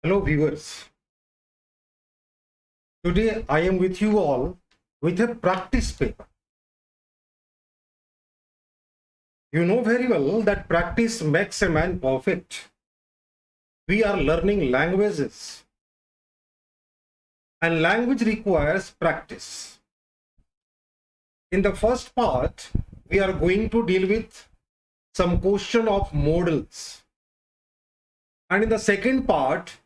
Hello viewers, today I am with you all with a practice paper. You know very well that practice makes a man perfect. We are learning languages and language requires practice. In the first part, we are going to deal with some question of modals. And in the second part,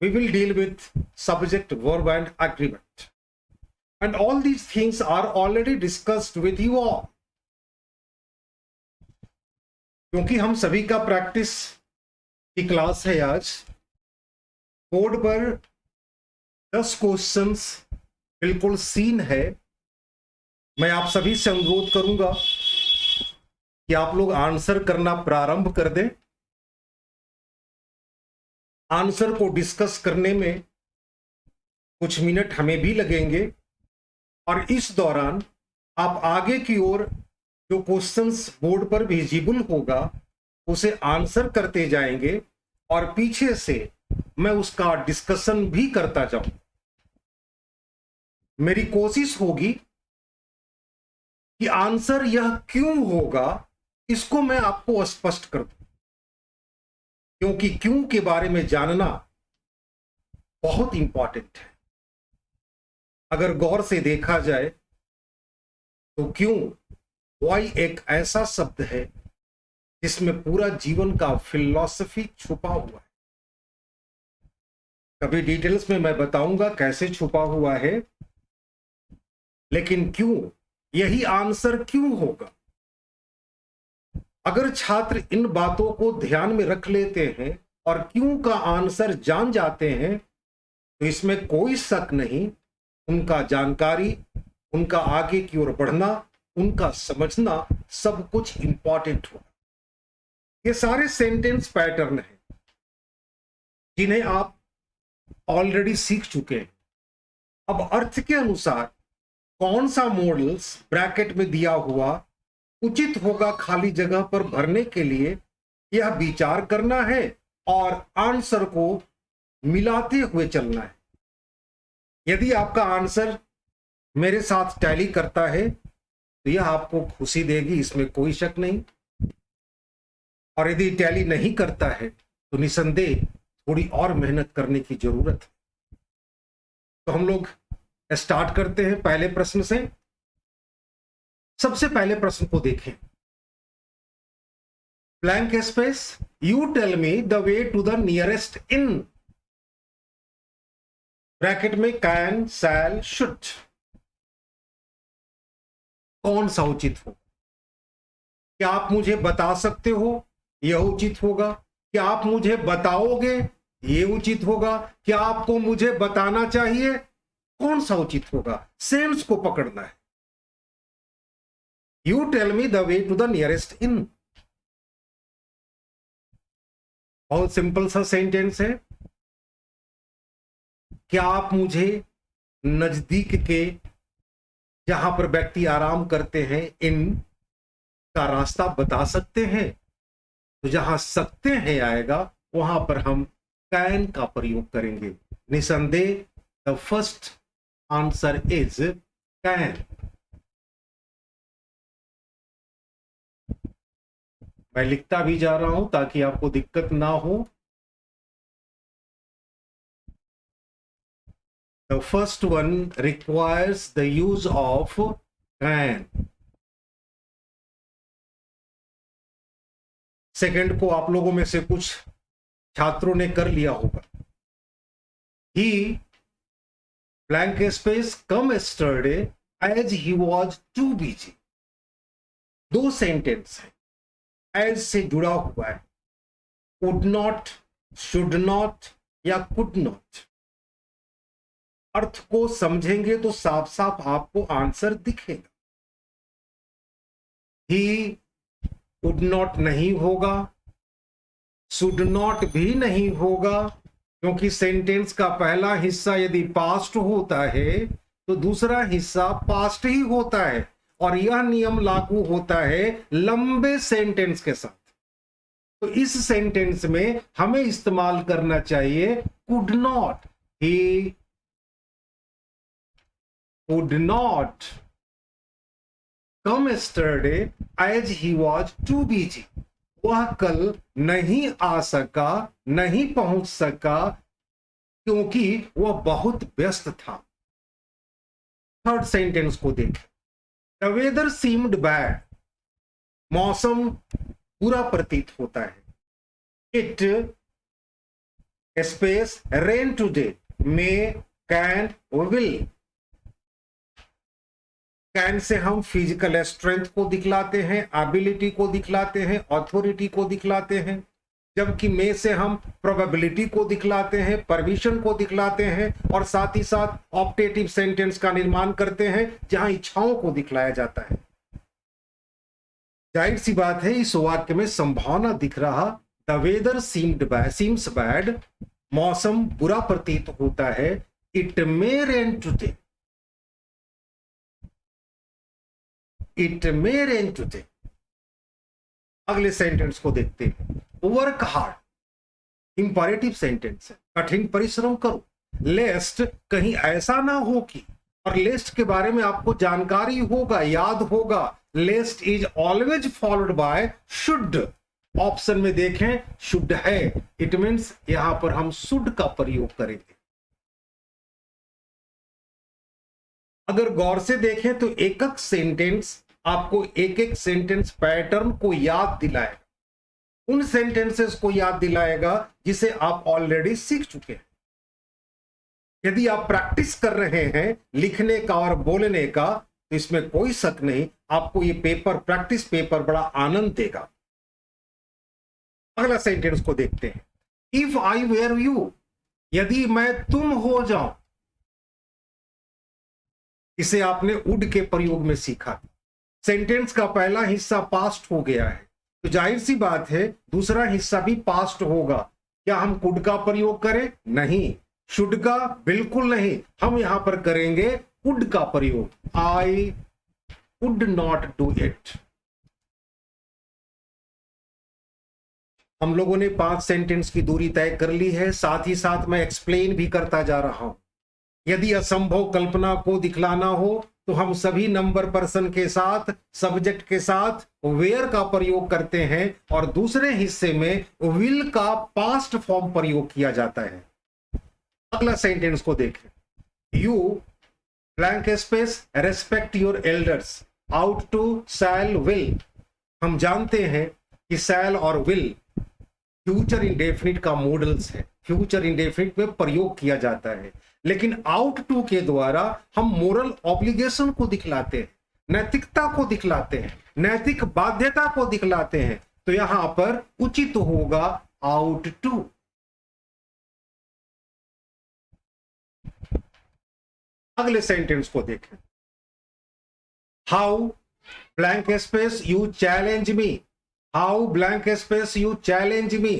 we will deal with subject, verb and agreement. And all these things are already discussed with you all. क्योंकि हम सभी का practice की class है आज, board पर 10 questions बिल्कुल scene है। मैं आप सभी से अनुरोध करूंगा कि आप लोग आंसर करना प्रारंभ कर दें। आंसर को डिस्कस करने में कुछ मिनट हमें भी लगेंगे और इस दौरान आप आगे की ओर जो क्वेश्चंस बोर्ड पर विजिबल होगा उसे आंसर करते जाएंगे और पीछे से मैं उसका डिस्कशन भी करता जाऊं। मेरी कोशिश होगी कि आंसर यह क्यों होगा इसको मैं आपको स्पष्ट कर दूं, क्योंकि क्यों के बारे में जानना बहुत इंपॉर्टेंट है। अगर गौर से देखा जाए तो क्यों वाई एक ऐसा शब्द है जिसमें पूरा जीवन का फिलॉसफी छुपा हुआ है। कभी डिटेल्स में मैं बताऊंगा कैसे छुपा हुआ है, लेकिन क्यों, यही आंसर क्यों होगा। अगर छात्र इन बातों को ध्यान में रख लेते हैं और क्यों का आंसर जान जाते हैं तो इसमें कोई शक नहीं, उनका जानकारी, उनका आगे की ओर बढ़ना, उनका समझना सब कुछ इंपॉर्टेंट होगा। ये सारे सेंटेंस पैटर्न हैं जिन्हें आप ऑलरेडी सीख चुके हैं। अब अर्थ के अनुसार कौन सा मॉडल्स ब्रैकेट में दिया हुआ उचित होगा खाली जगह पर भरने के लिए, यह विचार करना है और आंसर को मिलाते हुए चलना है। यदि आपका आंसर मेरे साथ टैली करता है तो यह आपको खुशी देगी, इसमें कोई शक नहीं। और यदि टैली नहीं करता है तो निसंदेह थोड़ी और मेहनत करने की जरूरत है। तो हम लोग स्टार्ट करते हैं पहले प्रश्न से। सबसे पहले प्रश्न को देखें। Blank space, you tell me the way to the nearest inn. Bracket में कैन, शैल, शुड, कौन सा उचित हो? क्या आप मुझे बता सकते हो? यह उचित होगा। क्या आप मुझे बताओगे? यह उचित होगा। क्या आपको मुझे बताना चाहिए? कौन सा उचित होगा? सेंस को पकड़ना है। You tell me the way to the nearest inn, बहुत सिंपल सा सेंटेंस है। क्या आप मुझे नजदीक के जहां पर व्यक्ति आराम करते हैं इन का रास्ता बता सकते हैं? तो जहां सकते हैं आएगा वहां पर हम कैन का प्रयोग करेंगे। निसंदेह the first answer is can. मैं लिखता भी जा रहा हूं ताकि आपको दिक्कत ना हो। The first one requires the use of can. Second को आप लोगों में से कुछ छात्रों ने कर लिया होगा। He blank space come yesterday as he was too busy. दो सेंटेंस है, as से जुड़ा हुआ है। would not, should not या could not। अर्थ को समझेंगे तो साफ साफ आपको आंसर दिखेगा। ही वुड नॉट नहीं होगा, शुड नॉट भी नहीं होगा, क्योंकि सेंटेंस का पहला हिस्सा यदि पास्ट होता है तो दूसरा हिस्सा पास्ट ही होता है और यह नियम लागू होता है लंबे सेंटेंस के साथ। तो इस सेंटेंस में हमें इस्तेमाल करना चाहिए could not. He could not come yesterday as he was too busy. वह कल नहीं आ सका, नहीं पहुंच सका क्योंकि वह बहुत व्यस्त था। थर्ड सेंटेंस को देखें। द वेदर सीम्ड बैड, मौसम बुरा प्रतीत होता है। It space rain today, may, can, will. Can say हम फिजिकल स्ट्रेंथ को दिखलाते हैं, एबिलिटी को दिखलाते हैं, अथॉरिटी को दिखलाते हैं, जबकि मे से हम प्रोबेबिलिटी को दिखलाते हैं, परमिशन को दिखलाते हैं, और साथ ही साथ ऑप्टेटिव सेंटेंस का निर्माण करते हैं जहां इच्छाओं को दिखलाया जाता है। जाहिर सी बात है इस वाक्य में संभावना दिख रहा। द वेदर सीम्स बैड, मौसम बुरा प्रतीत होता है। It may rain today, it may rain today. अगले सेंटेंस को देखते हैं। वर्क हार्ड, इंपरेटिव सेंटेंस है, कठिन परिश्रम करो। लेस्ट कहीं ऐसा ना हो कि, और लेस्ट के बारे में आपको जानकारी होगा, याद होगा। Lest is always followed by should. Option में देखें शुड है, इट मीन्स यहां पर हम शुड का प्रयोग करेंगे। अगर गौर से देखें तो एक एक सेंटेंस आपको एक एक सेंटेंस पैटर्न को याद दिलाएगा, उन सेंटेंसेस को याद दिलाएगा जिसे आप ऑलरेडी सीख चुके हैं। यदि आप प्रैक्टिस कर रहे हैं लिखने का और बोलने का, तो इसमें कोई शक नहीं आपको ये पेपर, प्रैक्टिस पेपर बड़ा आनंद देगा। अगला सेंटेंस को देखते हैं। इफ आई वेयर यू, यदि मैं तुम हो जाऊं। इसे आपने वुड के प्रयोग में सीखा। सेंटेंस का पहला हिस्सा पास्ट हो गया है, तो जाहिर सी बात है दूसरा हिस्सा भी पास्ट होगा। क्या हम कुड का प्रयोग करें? नहीं। शुड का? बिल्कुल नहीं। हम यहां पर करेंगे वुड का प्रयोग। I would not do it. हम लोगों ने 5 सेंटेंस की दूरी तय कर ली है। साथ ही साथ मैं एक्सप्लेन भी करता जा रहा हूं। यदि असंभव कल्पना को दिखलाना हो तो हम सभी नंबर पर्सन के साथ, सब्जेक्ट के साथ वेयर का प्रयोग करते हैं, और दूसरे हिस्से में विल का पास्ट फॉर्म प्रयोग किया जाता है। अगला सेंटेंस को देखें। You blank space respect your elders, out to shell will. हम जानते हैं कि शैल और विल फ्यूचर इंडेफिनिट का मॉडल्स है, फ्यूचर इंडेफिनिट में प्रयोग किया जाता है, लेकिन आउट टू के द्वारा हम मोरल ऑब्लिगेशन को दिखलाते हैं, नैतिकता को दिखलाते हैं, नैतिक बाध्यता को दिखलाते हैं। तो यहां पर उचित होगा आउट टू। अगले सेंटेंस को देखें। How blank space you challenge me, how blank space you challenge me.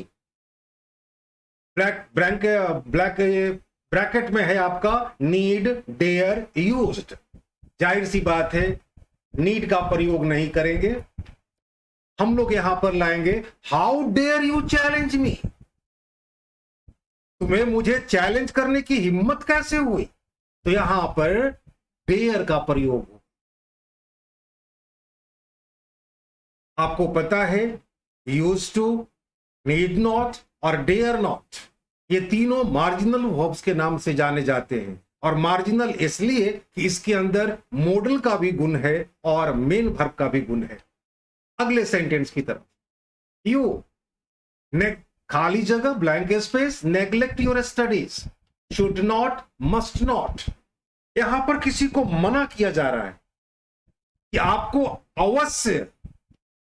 Bracket में है आपका नीड, डेयर, यूज्ड। जाहिर सी बात है नीड का प्रयोग नहीं करेंगे, हम लोग यहां पर लाएंगे how dare you challenge me. तुम्हें मुझे चैलेंज करने की हिम्मत कैसे हुई? तो यहां पर डेयर का प्रयोग हो। आपको पता है यूज टू, नीड नॉट और डेयर नॉट, ये तीनों मार्जिनल वर्ब्स के नाम से जाने जाते हैं। और मार्जिनल इसलिए कि इसके अंदर मॉडल का भी गुण है और मेन वर्ब का भी गुण है। अगले सेंटेंस की तरफ। यू ने खाली जगह blank space neglect your studies, should not, must not. यहां पर किसी को मना किया जा रहा है कि आपको अवश्य,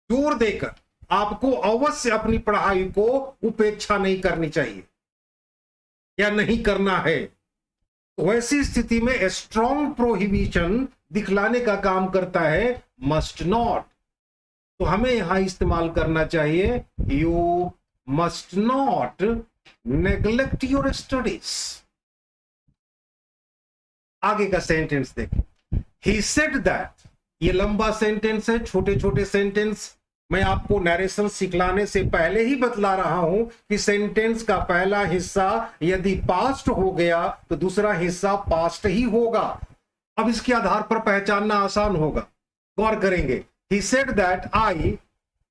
जोर देकर आपको अवश्य अपनी पढ़ाई को उपेक्षा नहीं करनी चाहिए या नहीं करना है। वैसी स्थिति में स्ट्रॉन्ग प्रोहिबिशन दिखलाने का काम करता है मस्ट नॉट। तो हमें यहां इस्तेमाल करना चाहिए you must not neglect your studies. आगे का सेंटेंस देखें। ही सेड दैट, ये लंबा सेंटेंस है, छोटे छोटे सेंटेंस मैं आपको नरेशन सिखलाने से पहले ही बतला रहा हूं कि सेंटेंस का पहला हिस्सा यदि पास्ट हो गया तो दूसरा हिस्सा पास्ट ही होगा। अब इसके आधार पर पहचानना आसान होगा, गौर करेंगे। He said that I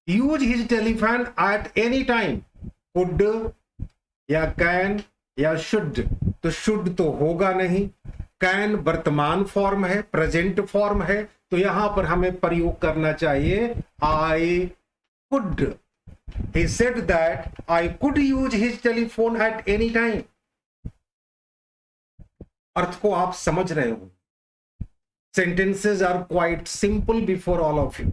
use his telephone at any time। could या can या should, तो should तो होगा नहीं, can वर्तमान फॉर्म है, प्रेजेंट फॉर्म है, तो यहां पर हमें प्रयोग करना चाहिए I could। He said that I could use his telephone at any time। अर्थ को आप समझ रहे हो। Sentences are quite simple before all of you,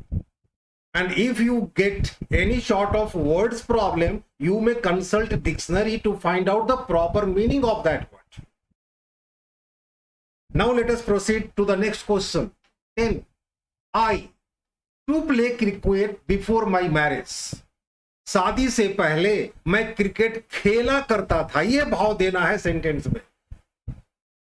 and if you get any sort of words problem, you may consult dictionary to find out the proper meaning of that word। Now let us proceed to the next question। 10 I to play cricket before my marriage। शादी से पहले मैं cricket खेला करता था, यह भाव देना है सेंटेंस में।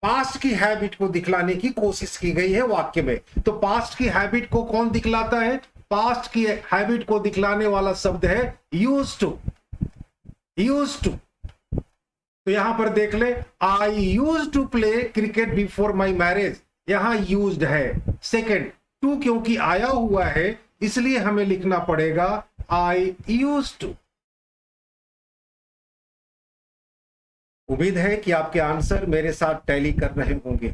पास्ट की हैबिट को दिखलाने की कोशिश की गई है वाक्य में, तो पास्ट की हैबिट को कौन दिखलाता है? पास्ट की हैबिट को दिखलाने वाला शब्द है यूज्ड टू। यूज्ड टू, तो यहां पर देख ले, I used to play cricket before my marriage, यहां यूज्ड है। सेकेंड, टू क्योंकि आया हुआ है इसलिए हमें लिखना पड़ेगा आई यूज्ड टू। उम्मीद है कि आपके आंसर मेरे साथ टैली कर रहे होंगे।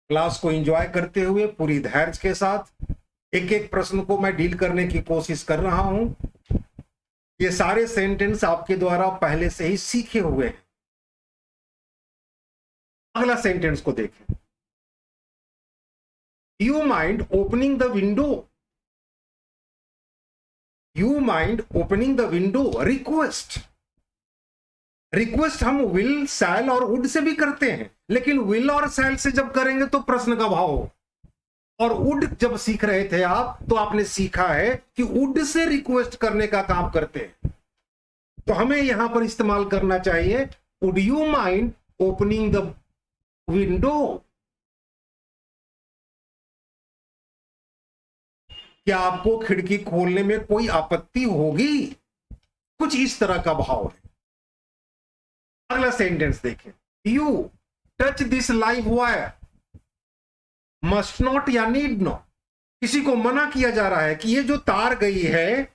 क्लास को एंजॉय करते हुए पूरी धैर्य के साथ एक एक प्रश्न को मैं डील करने की कोशिश कर रहा हूं। ये सारे सेंटेंस आपके द्वारा पहले से ही सीखे हुए हैं। अगला सेंटेंस को देखें। You mind opening the window. You mind opening the window. Request. Request हम विल, सैल और वुड से भी करते हैं, लेकिन विल और सैल से जब करेंगे तो प्रश्न का भाव हो। और वुड जब सीख रहे थे आप तो आपने सीखा है कि वुड से रिक्वेस्ट करने का काम करते हैं, तो हमें यहां पर इस्तेमाल करना चाहिए would you mind opening the window. क्या आपको खिड़की खोलने में कोई आपत्ति होगी? कुछ इस तरह का भाव है। अगला सेंटेंस देखें। You touch this live wire. Must not या नीड नॉट, किसी को मना किया जा रहा है कि ये जो तार गई है,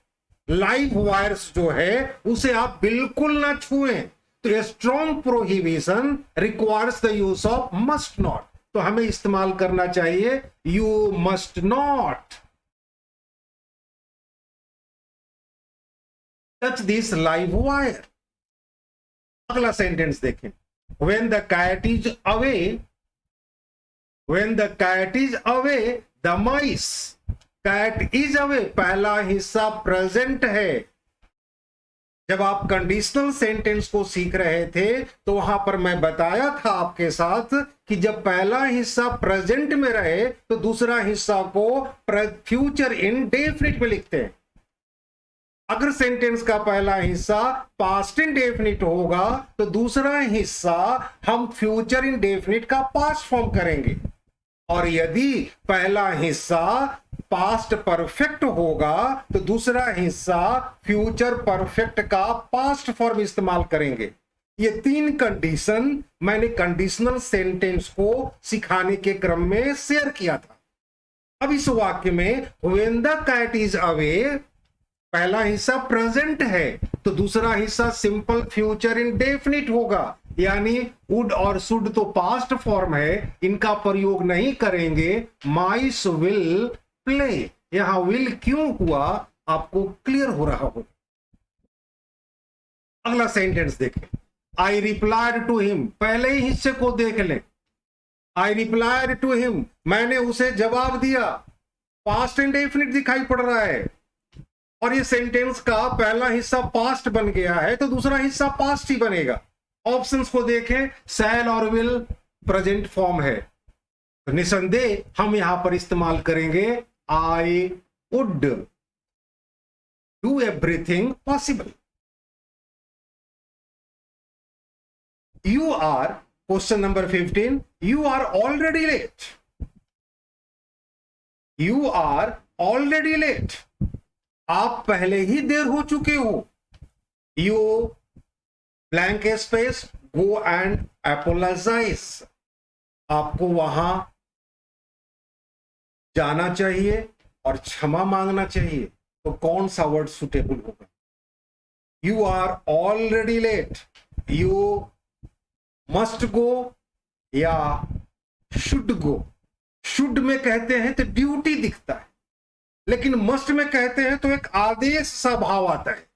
लाइव वायर्स जो है, उसे आप बिल्कुल ना छुएं। तो ये strong prohibition requires the use of must not, तो हमें इस्तेमाल करना चाहिए you must not touch this live wire. अगला सेंटेंस देखें। When the cat is away, when the cat is away, the mice। cat is away पहला हिस्सा present है। जब आप कंडीशनल सेंटेंस को सीख रहे थे तो वहां पर मैं बताया था आपके साथ कि जब पहला हिस्सा प्रेजेंट में रहे तो दूसरा हिस्सा को फ्यूचर इंडेफिनिट में लिखते हैं। अगर सेंटेंस का पहला हिस्सा पास्ट इंडेफिनिट होगा तो दूसरा हिस्सा हम फ्यूचर इंडेफिनिट का पास्ट फॉर्म करेंगे, और यदि पहला हिस्सा पास्ट परफेक्ट होगा तो दूसरा हिस्सा फ्यूचर परफेक्ट का पास्ट फॉर्म इस्तेमाल करेंगे। ये तीन कंडीशन मैंने कंडीशनल सेंटेंस को सिखाने के क्रम में शेयर किया था। अब इस वाक्य में when the cat is away, पहला हिस्सा प्रेजेंट है तो दूसरा हिस्सा सिंपल फ्यूचर इंडेफिनिट होगा, यानी वुड और शुड तो पास्ट फॉर्म है, इनका प्रयोग नहीं करेंगे। माइस विल प्ले, यहां विल क्यों हुआ आपको क्लियर हो रहा हो। अगला सेंटेंस देखें। आई रिप्लाइड टू हिम, पहले ही हिस्से को देख लें। आई रिप्लाइड टू हिम, मैंने उसे जवाब दिया। पास्ट इंडेफिनिट दिखाई पड़ रहा है और ये सेंटेंस का पहला हिस्सा पास्ट बन गया है तो दूसरा हिस्सा पास्ट ही बनेगा। ऑप्शंस को देखें, शैल और विल प्रेजेंट फॉर्म है, तो निसंदेह हम यहां पर इस्तेमाल करेंगे I would do everything possible. You are, question number 15, you are already late. You are already late, आप पहले ही देर हो चुके हो। You blank space go and apologise, आपको वहां जाना चाहिए और क्षमा मांगना चाहिए। तो कौन सा वर्ड सुटेबल होगा? You are already late, you must go या शुड गो। शुड में कहते हैं तो ड्यूटी दिखता है, लेकिन मस्ट में कहते हैं तो एक आदेश सा भाव आता है।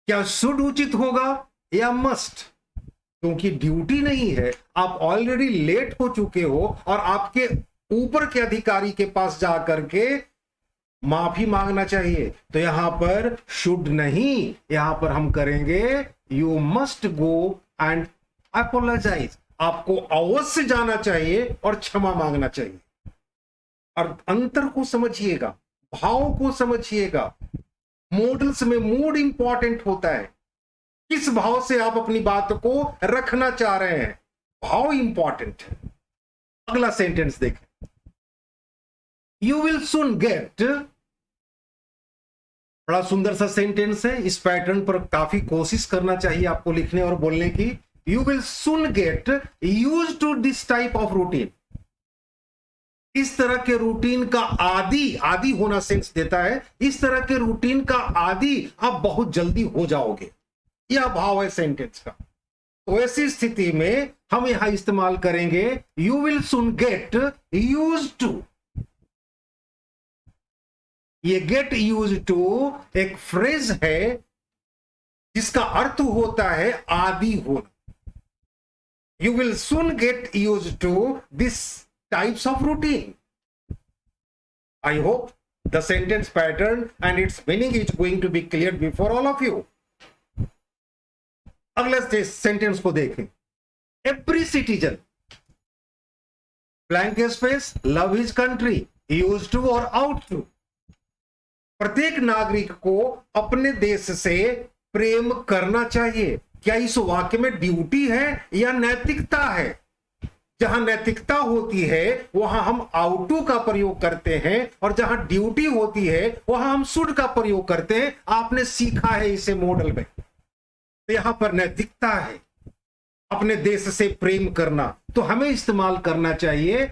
क्या शुड उचित होगा या मस्ट? क्योंकि ड्यूटी नहीं है, आप ऑलरेडी लेट हो चुके हो और आपके ऊपर के अधिकारी के पास जाकर के माफी मांगना चाहिए। तो यहां पर शुड नहीं, यहां पर हम करेंगे you must go and apologise, आपको अवश्य जाना चाहिए और क्षमा मांगना चाहिए। और अंतर को समझिएगा, भाव को समझिएगा। मॉडल्स में मूड इंपॉर्टेंट होता है, किस भाव से आप अपनी बात को रखना चाह रहे हैं, भाव इंपॉर्टेंट है। अगला सेंटेंस देखें, यू विल सून गेट। बड़ा सुंदर सा सेंटेंस है, इस पैटर्न पर काफी कोशिश करना चाहिए आपको लिखने और बोलने की। You will soon get used to this type of routine, इस तरह के रूटीन का आदी होना सेंस देता है। इस तरह के रूटीन का आदी आप बहुत जल्दी हो जाओगे, यह भाव है सेंटेंस का। तो ऐसी स्थिति में हम यहां इस्तेमाल करेंगे you will soon get used to. ये गेट यूज्ड टू एक फ्रेज है जिसका अर्थ होता है आदी होना। You will soon get used to this types of routine. I hope the sentence pattern and its meaning is going to be clear before all of you. अगले sentence को देखें, every citizen blank space love his country, used to or out to। प्रत्येक नागरिक को अपने देश से प्रेम करना चाहिए। क्या इस वाक्य में ड्यूटी है या नैतिकता है? जहां नैतिकता होती है वहां हम आउट टू का प्रयोग करते हैं, और जहां ड्यूटी होती है वहां हम शुड का प्रयोग करते हैं। आपने सीखा है इसे मॉडल में। तो यहां पर नैतिकता है, अपने देश से प्रेम करना, तो हमें इस्तेमाल करना चाहिए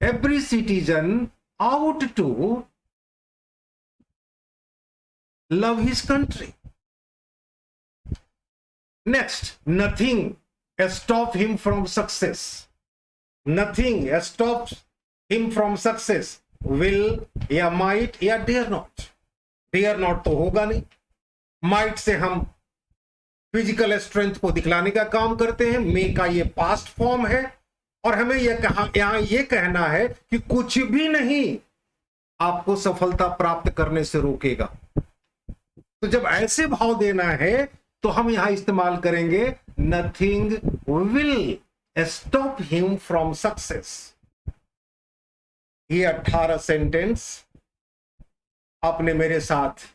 every citizen ought to love his country. Next, nothing stop him from success. Nothing stops him from success, will या might या dare not। dare not तो होगा नहीं। might से हम फिजिकल स्ट्रेंथ को दिखलाने का काम करते हैं। मे का ये पास्ट फॉर्म है, और हमें यहां ये कहना है कि कुछ भी नहीं आपको सफलता प्राप्त करने से रोकेगा। तो जब ऐसे भाव देना है तो हम यहां इस्तेमाल करेंगे nothing will stop him from success। ये 18 सेंटेंस आपने मेरे साथ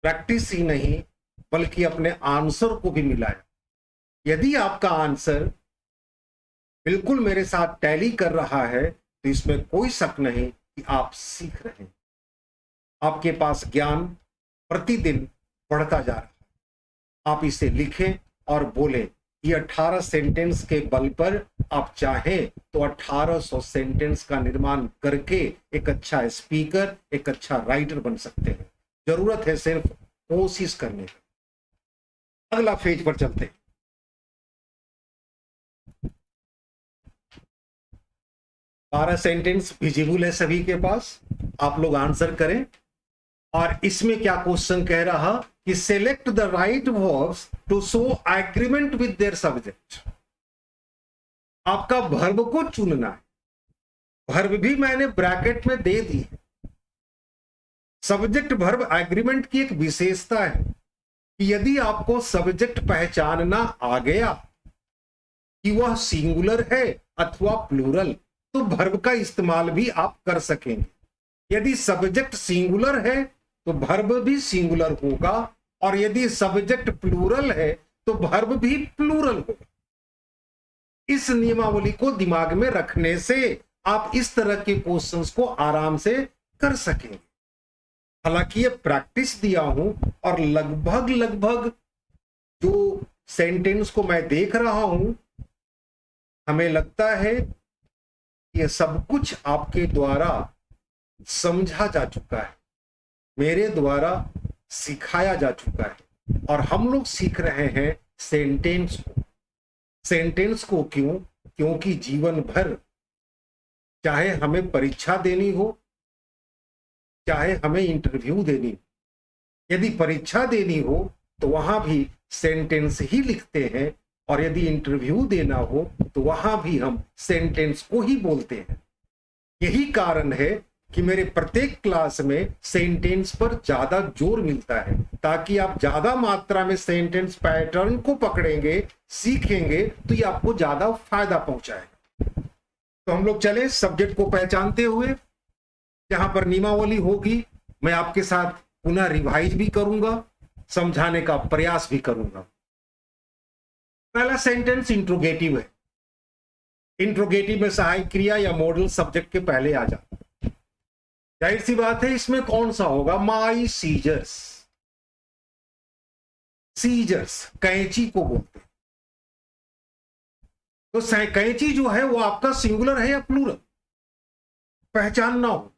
प्रैक्टिस ही नहीं बल्कि अपने आंसर को भी मिलाया। यदि आपका आंसर बिल्कुल मेरे साथ टैली कर रहा है तो इसमें कोई शक नहीं कि आप सीख रहे हैं, आपके पास ज्ञान प्रतिदिन बढ़ता जा रहा है। आप इसे लिखें और बोलें। ये 18 सेंटेंस के बल पर आप चाहें तो 1800 सेंटेंस का निर्माण करके एक अच्छा स्पीकर, एक अच्छा राइटर बन सकते हैं। जरूरत है सिर्फ कोशिश करने की। अगला पेज पर चलते हैं। 12 सेंटेंस विजिबल है सभी के पास, आप लोग आंसर करें। और इसमें क्या क्वेश्चन कह रहा कि select the right verbs to show agreement with their subject. आपका वर्ब को चुनना है। वर्ब भी मैंने ब्रैकेट में दे दी है। सब्जेक्ट वर्ब एग्रीमेंट की एक विशेषता है कि यदि आपको सब्जेक्ट पहचानना आ गया कि वह सिंगुलर है अथवा प्लूरल, तो वर्ब का इस्तेमाल भी आप कर सकेंगे। यदि सब्जेक्ट सिंगुलर है तो वर्ब भी सिंगुलर होगा, और यदि सब्जेक्ट प्लूरल है तो वर्ब भी प्लूरल होगा। इस नियमावली को दिमाग में रखने से आप इस तरह के क्वेश्चंस को आराम से कर सकेंगे। हालांकि ये प्रैक्टिस दिया हूं और लगभग लगभग जो सेंटेंस को मैं देख रहा हूं, हमें लगता है ये सब कुछ आपके द्वारा समझा जा चुका है, मेरे द्वारा सिखाया जा चुका है, और हम लोग सीख रहे हैं सेंटेंस को। सेंटेंस को क्यों? क्योंकि जीवन भर चाहे हमें परीक्षा देनी हो, चाहे हमें इंटरव्यू देनी हो, यदि परीक्षा देनी हो तो वहां भी सेंटेंस ही लिखते हैं, और यदि इंटरव्यू देना हो तो वहां भी हम सेंटेंस को ही बोलते हैं। यही कारण है कि मेरे प्रत्येक क्लास में सेंटेंस पर ज्यादा जोर मिलता है, ताकि आप ज्यादा मात्रा में सेंटेंस पैटर्न को पकड़ेंगे, सीखेंगे, तो ये आपको ज्यादा फायदा पहुंचाएगा। तो हम लोग चले सब्जेक्ट को पहचानते हुए। जहां पर नियमावली होगी मैं आपके साथ पुनः रिवाइज भी करूंगा, समझाने का प्रयास भी करूंगा। पहला सेंटेंस इंट्रोगेटिव है। इंट्रोगेटिव में सहायक क्रिया या मॉडल सब्जेक्ट के पहले आ जाता है। जाहिर सी बात है, इसमें कौन सा होगा? माई सीजर्स। सीजर्स कैंची को बोलते हैं। तो कैंची जो है वो आपका सिंगुलर है या प्लूरल, पहचानना हो।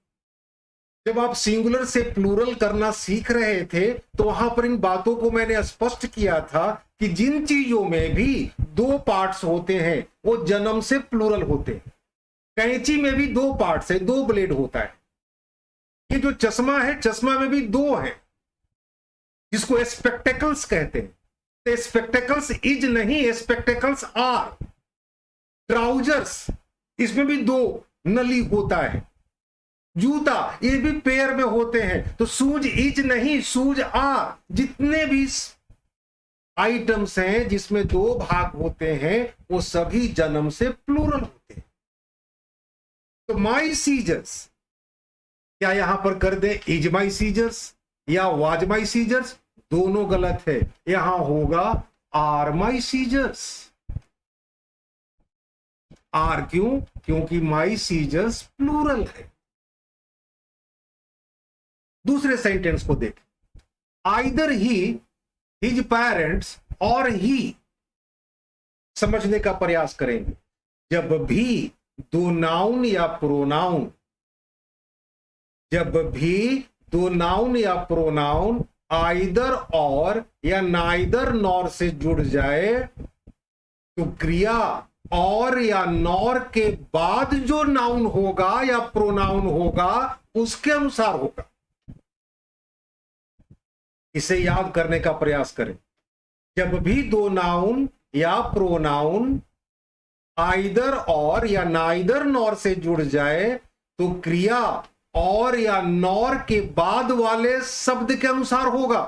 जब आप सिंगुलर से प्लूरल करना सीख रहे थे तो वहां पर इन बातों को मैंने स्पष्ट किया था कि जिन चीजों में भी दो पार्ट्स होते हैं वो जन्म से प्लूरल होते हैं। कैंची में भी दो पार्ट्स है, दो ब्लेड होता है। ये जो चश्मा है, चश्मा में भी दो है, जिसको स्पेक्टेकल्स कहते हैं। स्पेक्टेकल्स इज नहीं, स्पेक्टेकल्स आर। ट्राउजर्स, इसमें भी दो नली होता है। जूता, ये भी पेयर में होते हैं। तो शूज इज नहीं, शूज आर। जितने भी आइटम्स हैं जिसमें दो भाग होते हैं वो सभी जन्म से प्लूरल होते हैं। तो माई सीजर्स, क्या यहां पर कर दे इज माई सीजर्स या वाज माई सीजर्स? दोनों गलत है। यहां होगा आर माई सीजर्स। आर क्यों? क्योंकि माई सीजर्स प्लूरल है। दूसरे सेंटेंस को देख, आइदर ही, हिज पेरेंट्स और ही, समझने का प्रयास करेंगे। जब भी दो नाउन या प्रोनाउन, जब भी दो नाउन या प्रोनाउन आइदर और या नाइदर नॉर से जुड़ जाए तो क्रिया और या नॉर के बाद जो नाउन होगा या प्रोनाउन होगा उसके अनुसार होगा। इसे याद करने का प्रयास करें। जब भी दो नाउन या प्रोनाउन आइदर और या नाइदर नॉर से जुड़ जाए तो क्रिया और या नॉर के बाद वाले शब्द के अनुसार होगा।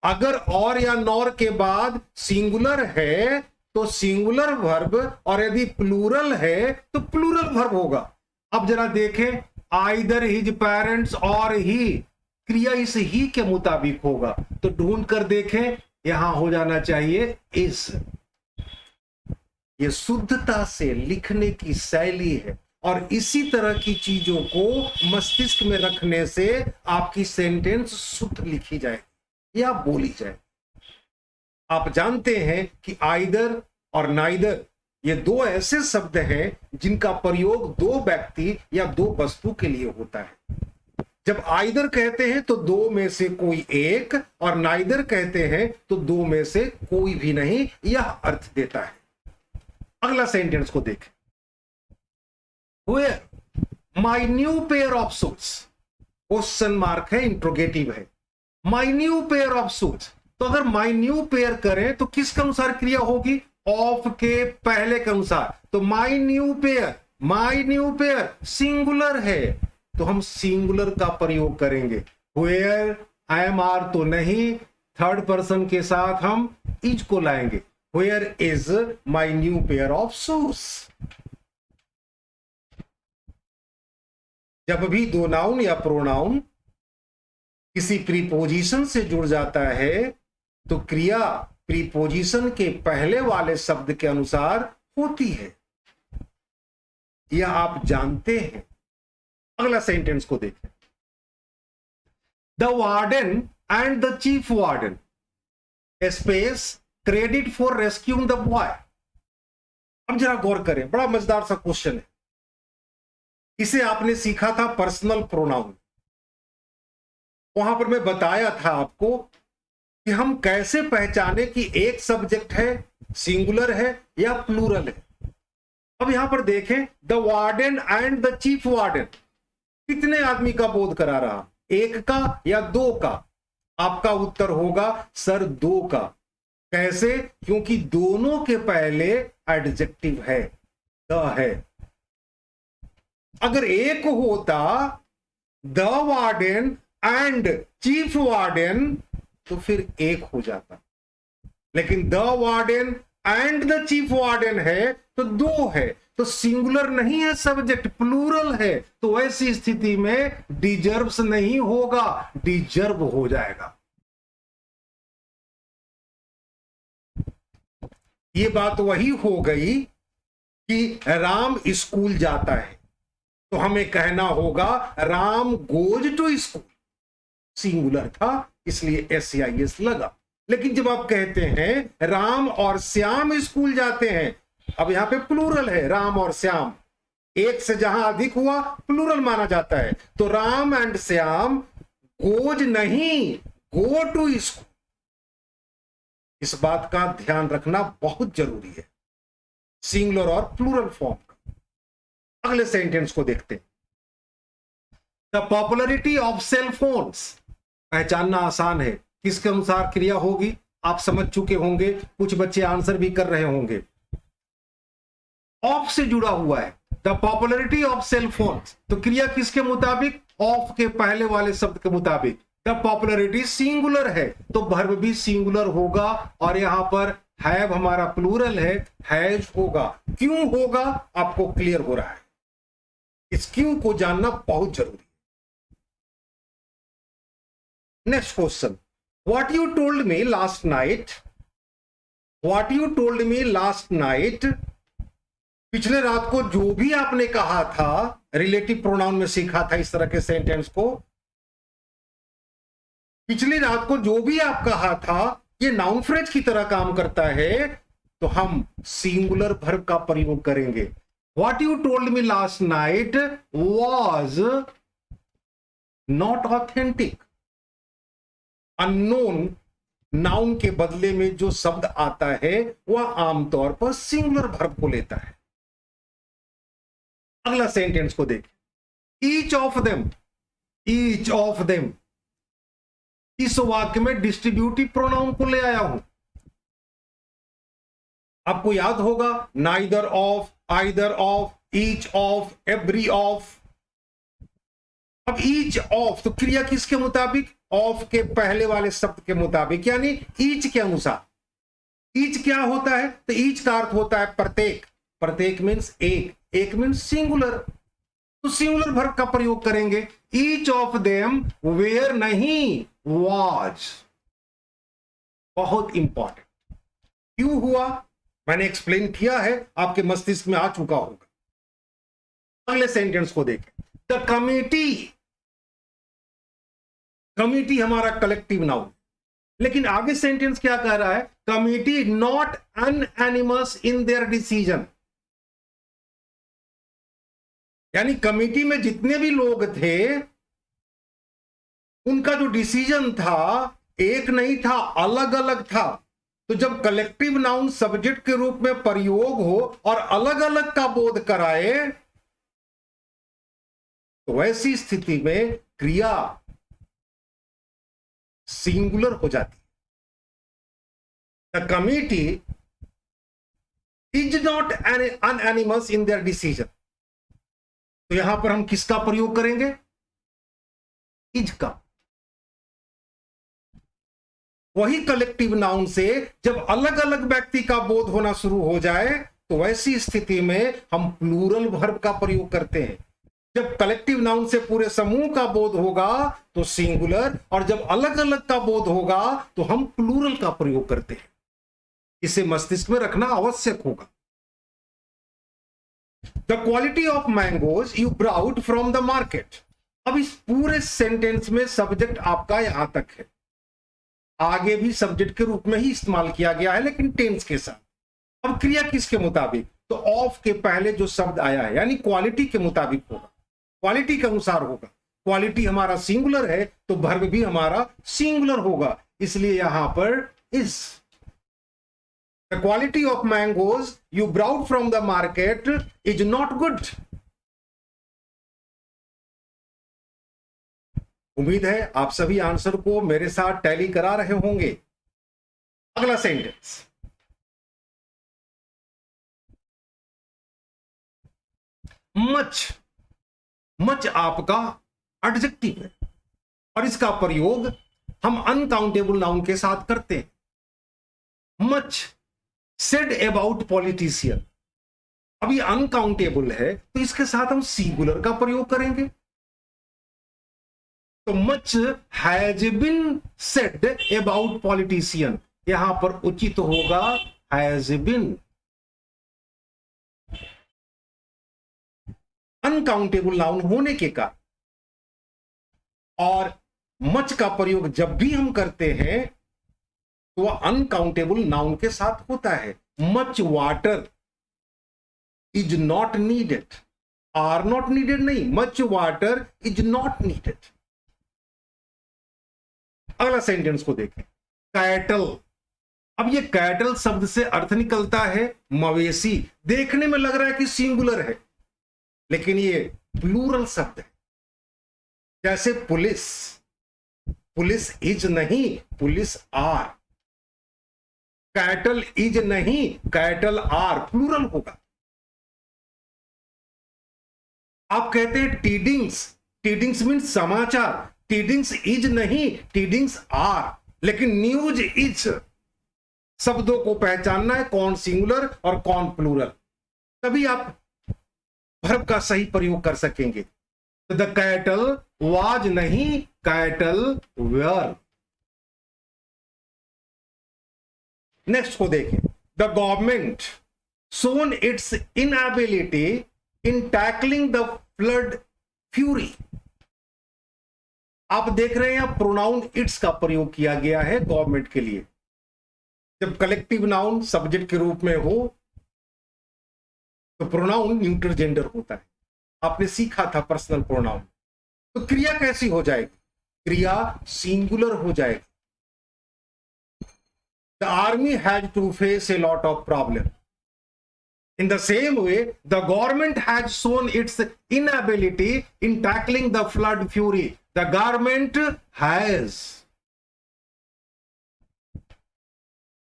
अगर और या नॉर के बाद सिंगुलर है तो सिंगुलर वर्ब, और यदि प्लूरल है तो प्लूरल वर्ब होगा। अब जरा देखें, आइदर हिज पेरेंट्स और ही, क्रिया इस ही के मुताबिक होगा। तो ढूंढ कर देखें, यहां हो जाना चाहिए इस। ये शुद्धता से लिखने की शैली है, और इसी तरह की चीजों को मस्तिष्क में रखने से आपकी सेंटेंस शुद्ध लिखी जाए या बोली जाए। आप जानते हैं कि आइदर और नाइदर ये दो ऐसे शब्द हैं जिनका प्रयोग दो व्यक्ति या दो वस्तु के लिए होता है। जब आइदर कहते हैं तो दो में से कोई एक, और नाइदर कहते हैं तो दो में से कोई भी नहीं, यह अर्थ देता है। अगला सेंटेंस को देखें। Where my new pair of shoes, question mark है, इंट्रोगेटिव है। my new pair of shoes, तो अगर my new pair करें तो किसके अनुसार क्रिया होगी? ऑफ के पहले के अनुसार। तो my new pair सिंगुलर है तो हम सिंगुलर का प्रयोग करेंगे। Where am are तो नहीं, थर्ड पर्सन के साथ हम इज को लाएंगे। Where is my new pair of shoes? जब भी दो नाउन या प्रोनाउन किसी प्रीपोजिशन से जुड़ जाता है तो क्रिया प्रीपोजिशन के पहले वाले शब्द के अनुसार होती है। यह आप जानते हैं। अगला सेंटेंस को देखें, the warden and the chief warden space credit for rescuing the boy. अब जरा गौर करें, बड़ा मजेदार सा क्वेश्चन है। इसे आपने सीखा था पर्सनल प्रोनाउन। वहां पर मैं बताया था आपको कि हम कैसे पहचाने कि एक सब्जेक्ट है, सिंगुलर है या प्लूरल है। अब यहां पर देखें, the warden and the chief warden, कितने आदमी का बोध करा रहा, एक का या दो का? आपका उत्तर होगा सर दो का। कैसे? क्योंकि दोनों के पहले एडजेक्टिव है, द है। अगर एक होता the warden and chief warden तो फिर एक हो जाता, लेकिन the warden and the chief warden है तो दो है, तो सिंगुलर नहीं है सब्जेक्ट, प्लूरल है। तो ऐसी स्थिति में डिजर्व्स नहीं होगा, डिजर्व हो जाएगा। ये बात वही हो गई कि राम स्कूल जाता है, तो हमें कहना होगा Ram goes to school. Singular था इसलिए SCIS लगा। लेकिन जब आप कहते हैं राम और श्याम स्कूल जाते हैं, अब यहां पे प्लूरल है, राम और श्याम, एक से जहां अधिक हुआ प्लूरल माना जाता है। तो राम एंड श्याम गोज नहीं, गो टू स्कूल। इस बात का ध्यान रखना बहुत जरूरी है, सिंगुलर और प्लूरल फॉर्म का। अगले सेंटेंस को देखते हैं, the popularity of cell phones. पहचानना आसान है, किसके अनुसार क्रिया होगी आप समझ चुके होंगे, कुछ बच्चे आंसर भी कर रहे होंगे। ऑफ से जुड़ा हुआ है, the popularity of cell phones, तो क्रिया किसके मुताबिक? ऑफ के पहले वाले शब्द के मुताबिक। द पॉपुलरिटी सिंगुलर है तो वर्ब भी सिंगुलर होगा, और यहां पर हैव हमारा प्लूरल है, हैज होगा। क्यों होगा आपको क्लियर हो रहा है, इस क्यों को जानना बहुत जरूरी है। Next question, what you told me last night, what you told me last night. पिछले रात को जो भी आपने कहा था, रिलेटिव प्रोनाउन में सीखा था इस तरह के सेंटेंस को। पिछली रात को जो भी आप कहा था ये नाउन फ्रेज की तरह काम करता है, तो हम सिंगुलर वर्ब का प्रयोग करेंगे। What you told me last night was not authentic. Unknown noun के बदले में जो शब्द आता है वह आमतौर पर सिंगुलर वर्ब को लेता है। अगला सेंटेंस को देखें, each of them, each of them. इस वाक्य में डिस्ट्रीब्यूटिव प्रोनाउन को ले आया हूं। आपको याद होगा neither of, either of, each of, every of. अब ईच ऑफ तो क्रिया किसके मुताबिक? ऑफ के पहले वाले शब्द के मुताबिक, यानी ईच के अनुसार। ईच क्या होता है? तो ईच का अर्थ होता है प्रत्येक, प्रत्येक मीन्स एक, एक मीन्स सिंगुलर, तो सिंगुलर वर्ब का प्रयोग करेंगे। ईच ऑफ देम वेयर नहीं, वॉज। बहुत इंपॉर्टेंट। क्यों हुआ मैंने एक्सप्लेन किया है, आपके मस्तिष्क में आ चुका होगा। अगले सेंटेंस को देखें, द कमिटी। कमिटी हमारा कलेक्टिव नाउन, लेकिन आगे सेंटेंस क्या कह रहा है? Committee not unanimous in their decision. यानी कमिटी में जितने भी लोग थे उनका जो डिसीजन था एक नहीं था, अलग अलग था। तो जब कलेक्टिव नाउन सब्जेक्ट के रूप में प्रयोग हो और अलग अलग का बोध कराए, तो वैसी स्थिति में क्रिया सिंगुलर हो जाती है। The committee is not unanimous in their decision. तो यहां पर हम किसका प्रयोग करेंगे? इज का। वही कलेक्टिव नाउन से जब अलग अलग व्यक्ति का बोध होना शुरू हो जाए, तो वैसी स्थिति में हम प्लूरल वर्ब का प्रयोग करते हैं। जब कलेक्टिव नाउन से पूरे समूह का बोध होगा तो सिंगुलर, और जब अलग अलग का बोध होगा तो हम प्लूरल का प्रयोग करते हैं। इसे मस्तिष्क में रखना आवश्यक होगा। The quality of mangoes you brought from the market. अब इस पूरे सेंटेंस में सब्जेक्ट आपका यहां तक है, आगे भी सब्जेक्ट के रूप में ही इस्तेमाल किया गया है लेकिन टेंस के साथ। अब क्रिया किसके मुताबिक, तो ऑफ के पहले जो शब्द आया है यानी क्वालिटी के मुताबिक होगा, क्वालिटी के अनुसार होगा। क्वालिटी हमारा सिंगुलर है तो वर्ब भी हमारा सिंगुलर होगा, इसलिए यहां पर is. The quality of mangoes you brought from the market is not good. उम्मीद है आप सभी आंसर को मेरे साथ टैली करा रहे होंगे। अगला सेंटेंस, मच। मच आपका एडजेक्टिव है और इसका प्रयोग हम अनकाउंटेबल नाउन के साथ करते हैं। Much said about politician. अब ये अनकाउंटेबल है तो इसके साथ हम सिंगुलर का प्रयोग करेंगे। तो much has been said about politician, यहां पर उचित होगा हैज बीन। अनकाउंटेबल नाउन होने के कारण, और मच का प्रयोग जब भी हम करते हैं तो वह अनकाउंटेबल नाउन के साथ होता है। Much water is not needed, are not needed नहीं, much water is not needed. अगला सेंटेंस को देखें, कैटल। अब ये कैटल शब्द से अर्थ निकलता है मवेशी। देखने में लग रहा है कि सिंगुलर है लेकिन ये प्लूरल शब्द है। जैसे पुलिस, पुलिस इज नहीं, पुलिस आर। कैटल इज नहीं, कैटल आर, प्लूरल होगा। आप कहते हैं टीडिंग्स, टीडिंग्स मीन्स समाचार, टीडिंग्स इज नहीं, टीडिंग्स आर। लेकिन न्यूज इज, शब्दों को पहचानना है कौन सिंगुलर और कौन प्लूरल, तभी आप वर्ब का सही प्रयोग कर सकेंगे। तो द कैटल वाज नहीं, कैटल वेयर। नेक्स्ट को देखें, the government shown it's inability in tackling the flood fury. आप देख रहे हैं प्रोनाउन इट्स का प्रयोग किया गया है गवर्नमेंट के लिए। जब कलेक्टिव नाउन सब्जेक्ट के रूप में हो तो प्रोनाउन न्यूट्रल जेंडर होता है, आपने सीखा था पर्सनल प्रोनाउन। तो क्रिया कैसी हो जाएगी, क्रिया सिंगुलर हो जाएगी। The army had to face a lot of problem. In the same way, the government has shown its inability in tackling the flood fury. The government has.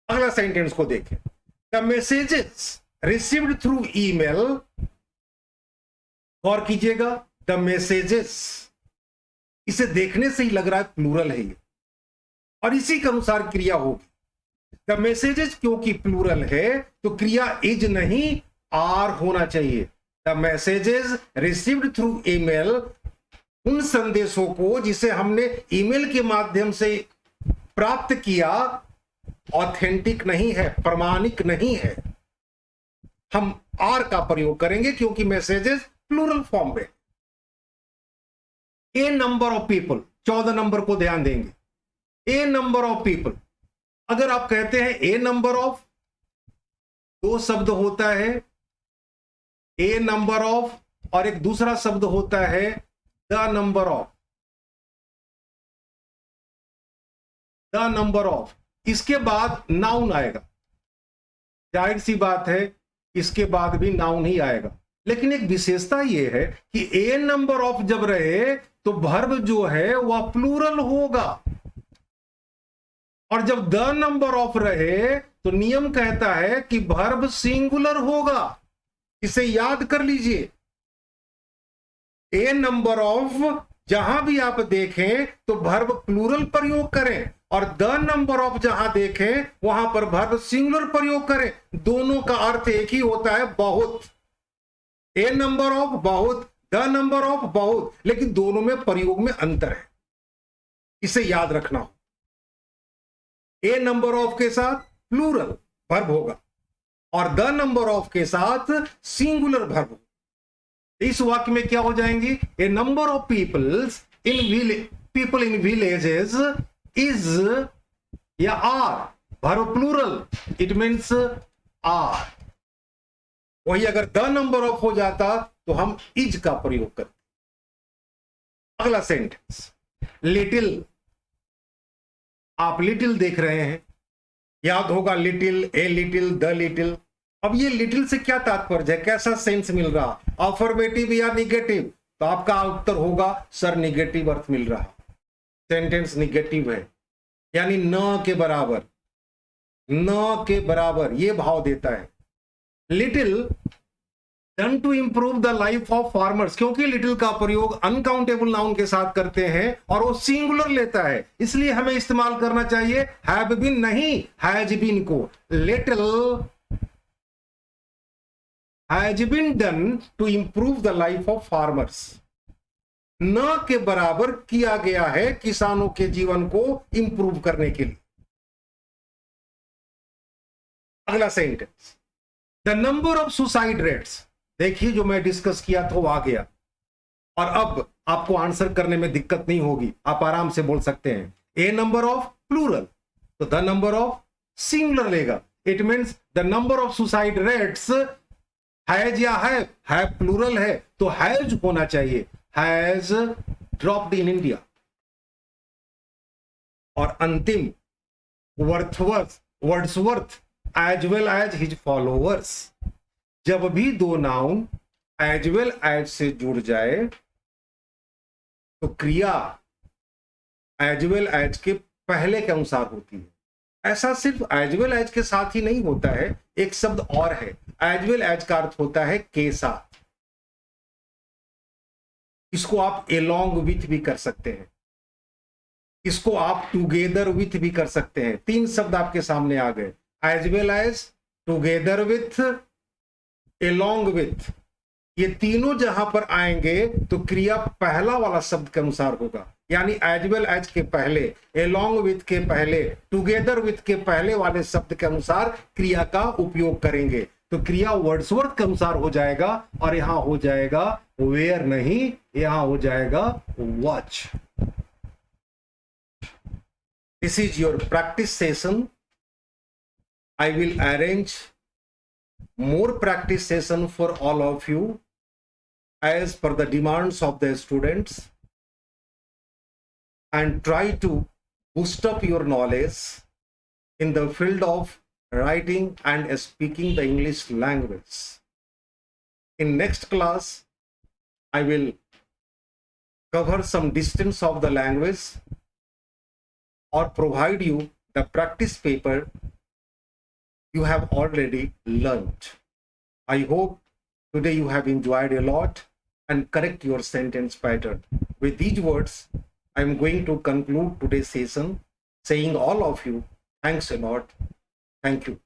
अगला सेंटेंस को देखें, The messages received through email, गौर कीजिएगा, The messages, इसे देखने से ही लग रहा है प्लूरल है ये, और इसी के अनुसार क्रिया होगी। द मैसेजेस क्योंकि प्लूरल है तो क्रिया इज नहीं आर होना चाहिए। The messages received through email, उन संदेशों को जिसे हमने ईमेल के माध्यम से प्राप्त किया, ऑथेंटिक नहीं है, प्रमाणिक नहीं है। हम आर का प्रयोग करेंगे क्योंकि मैसेजेस प्लूरल फॉर्म में। ए नंबर ऑफ पीपल, 14 नंबर को ध्यान देंगे। ए नंबर ऑफ पीपल, अगर आप कहते हैं ए नंबर ऑफ, दो शब्द होता है ए नंबर ऑफ और एक दूसरा शब्द होता है the number of. The number of, इसके बाद नाउन आएगा, जाहिर सी बात है इसके बाद भी नाउन ही आएगा। लेकिन एक विशेषता यह है कि ए नंबर ऑफ जब रहे तो वर्ब जो है वह प्लूरल होगा, और जब द नंबर ऑफ रहे तो नियम कहता है कि वर्ब सिंगुलर होगा। इसे याद कर लीजिए, ए नंबर ऑफ जहां भी आप देखें तो वर्ब प्लूरल प्रयोग करें, और द नंबर ऑफ जहां देखें वहां पर वर्ब सिंगुलर प्रयोग करें। दोनों का अर्थ एक ही होता है, बहुत। ए नंबर ऑफ बहुत, द नंबर ऑफ बहुत, लेकिन दोनों में प्रयोग में अंतर है, इसे याद रखना हो। ए नंबर ऑफ के साथ प्लूरल वर्ब होगा और द नंबर ऑफ के साथ सिंगुलर वर्ब। इस वाक्य में क्या हो जाएंगी? A number of people in villages is या are, verb plural, it means are. वही अगर द नंबर ऑफ हो जाता तो हम इज का प्रयोग करते। अगला सेंटेंस, लिटिल। आप लिटिल देख रहे हैं, याद होगा little, a little, the little. अब ये लिटिल से क्या तात्पर्य है, कैसा सेंस मिल रहा, अफर्मेटिव या निगेटिव? तो आपका उत्तर होगा सर निगेटिव अर्थ मिल रहा, सेंटेंस निगेटिव है, यानी न के बराबर, न के बराबर ये भाव देता है। Little done to improve the life of farmers, क्योंकि लिटिल का प्रयोग अनकाउंटेबल नाउन के साथ करते हैं और वो सिंगुलर लेता है, इसलिए हमें इस्तेमाल करना चाहिए हैव बीन, नहीं हैज बीन को। Little has been done to improve the life of farmers, न के बराबर किया गया है किसानों के जीवन को इंप्रूव करने के लिए। अगला sentence, the number of suicide rates. देखिए जो मैं डिस्कस किया था वो आ गया, और अब आपको आंसर करने में दिक्कत नहीं होगी, आप आराम से बोल सकते हैं। ए नंबर ऑफ प्लूरल तो द नंबर ऑफ सिंगुलर लेगा, it means the number of suicide rates has या है प्लूरल है तो हैज होना चाहिए, हैज ड्रॉप्ड इन इंडिया। और अंतिम, Wordsworth as well as his followers. जब भी दो नाउन एज वेल एज से जुड़ जाए तो क्रिया एज वेल एज के पहले के अनुसार होती है। ऐसा सिर्फ एज वेल एज के साथ ही नहीं होता है, एक शब्द और है, एज वेल एज का अर्थ होता है के साथ। इसको आप एलोंग विथ भी कर सकते हैं, इसको आप टुगेदर विथ भी कर सकते हैं। तीन शब्द आपके सामने आ गए, as well as, together with, along with. ये तीनों जहां पर आएंगे तो क्रिया पहला वाला शब्द के अनुसार होगा, यानी एज वेल एज के पहले, एलोंग विथ के पहले, टुगेदर विथ के पहले वाले शब्द के अनुसार क्रिया का उपयोग करेंगे। तो क्रिया वर्ड्सवर्थ के अनुसार हो जाएगा, और यहां हो जाएगा वेयर नहीं, यहां हो जाएगा watch. This is your practice session. I will arrange more practice session for all of you as per the demands of the students, and try to boost up your knowledge in the field of writing and speaking the English language. In next class, I will cover some distance of the language or provide you the practice paper you have already learned. I hope today you have enjoyed a lot and correct your sentence pattern. With these words, I am going to conclude today's session, saying all of you, thanks a lot. Thank you.